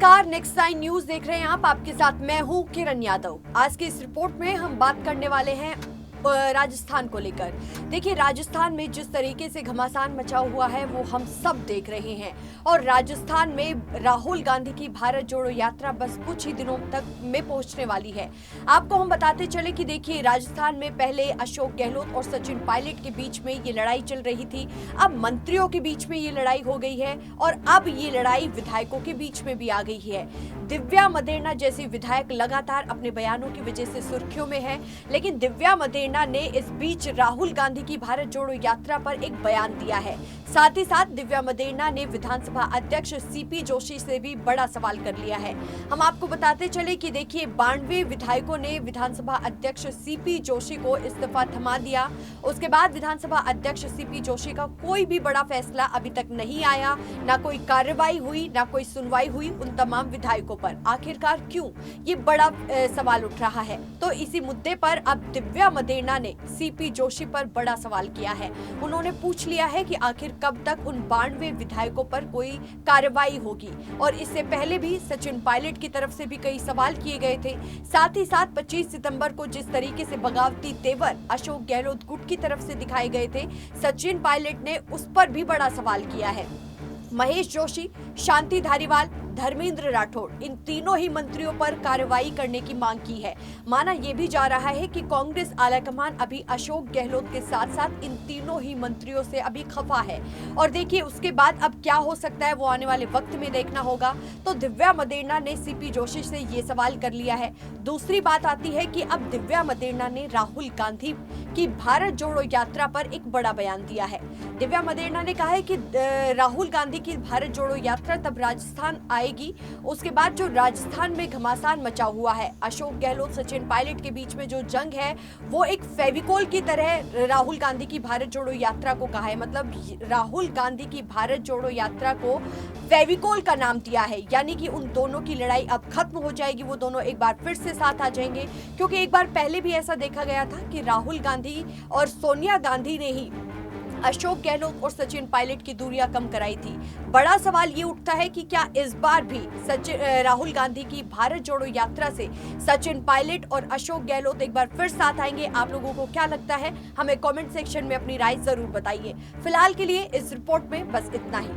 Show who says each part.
Speaker 1: नमस्कार, next time news देख रहे हैं आप। आपके साथ मैं हूं किरण यादव। आज की इस रिपोर्ट में हम बात करने वाले हैं राजस्थान को लेकर। देखिए, राजस्थान में जिस तरीके से घमासान मचा हुआ है वो हम सब देख रहे हैं और राजस्थान में राहुल गांधी की भारत जोड़ो यात्रा बस कुछ ही दिनों तक में पहुंचने वाली है। आपको हम बताते चले कि देखिए, राजस्थान में पहले अशोक गहलोत और सचिन पायलट के बीच में ये लड़ाई चल रही थी। अब मंत्रियों के बीच में ये लड़ाई हो गई है और अब ये लड़ाई विधायकों के बीच में भी आ गई है। दिव्या मदेरणा जैसी विधायक लगातार अपने बयानों की वजह से सुर्खियों में है, लेकिन दिव्या मदेरणा ने इस बीच राहुल गांधी की भारत जोड़ो यात्रा पर एक बयान दिया है। साथ ही साथ दिव्या मदेरणा ने विधानसभा अध्यक्ष सीपी जोशी से भी बड़ा सवाल कर लिया है। हम आपको बताते चले कि देखिए, 92 विधायकों ने विधानसभा अध्यक्ष सीपी जोशी को इस्तीफा थमा दिया। उसके बाद विधानसभा अध्यक्ष सीपी जोशी का कोई भी बड़ा फैसला अभी तक नहीं आया, ना कोई कार्रवाई हुई, ना कोई सुनवाई हुई उन तमाम विधायकों पर। आखिरकार क्यों, ये बड़ा सवाल उठ रहा है। तो इसी मुद्दे पर अब दिव्या मदेरणा ने सीपी जोशी पर बड़ा सवाल किया है। उन्होंने पूछ लिया है कि आखिर कब तक उन 92 विधायकों पर कोई कार्रवाई होगी। और इससे पहले भी सचिन पायलट की तरफ से भी कई सवाल किए गए थे। साथ ही साथ 25 सितंबर को जिस तरीके से बगावती तेवर अशोक गहलोत गुट की तरफ से दिखाए गए थे, सचिन पायलट ने उस पर भी बड़ा सवाल किया है। महेश जोशी, शांति धारीवाल, धर्मेंद्र राठौड़, इन तीनों ही मंत्रियों पर कार्रवाई करने की मांग की है। माना यह भी जा रहा है कि कांग्रेस आलाकमान अभी अशोक गहलोत के साथ साथ इन तीनों ही मंत्रियों से अभी खफा है। और देखिए, उसके बाद अब क्या हो सकता है वो आने वाले वक्त में देखना होगा। तो दिव्या मदेरणा ने सीपी जोशी से ये सवाल कर लिया है। दूसरी बात आती है कि अब दिव्या मदेरणा ने राहुल गांधी की भारत जोड़ो यात्रा पर एक बड़ा बयान दिया है। दिव्या मदेरणा ने कहा है कि राहुल गांधी की भारत जोड़ो यात्रा तब राजस्थान आएगी, उसके बाद जो राजस्थान में घमासान मचा हुआ है, अशोक गहलोत सचिन पायलट के बीच में जो जंग है, वो एक फेविकोल की तरह राहुल गांधी की भारत जोड़ो यात्रा को कहा है। मतलब राहुल गांधी की भारत जोड़ो यात्रा को फेविकोल का नाम दिया है, यानी कि उन दोनों की लड़ाई अब खत्म हो जाएगी। वो दोनों एक बार फिर से साथ आ जाएंगे, क्योंकि एक बार पहले भी ऐसा देखा गया था कि राहुल गांधी और सोनिया गांधी ने ही अशोक गहलोत और सचिन पायलट की दूरियां कम कराई थी। बड़ा सवाल ये उठता है कि क्या इस बार भी राहुल गांधी की भारत जोड़ो यात्रा से सचिन पायलट और अशोक गहलोत एक बार फिर साथ आएंगे। आप लोगों को क्या लगता है, हमें कमेंट सेक्शन में अपनी राय जरूर बताइए। फिलहाल के लिए इस रिपोर्ट में बस इतना ही।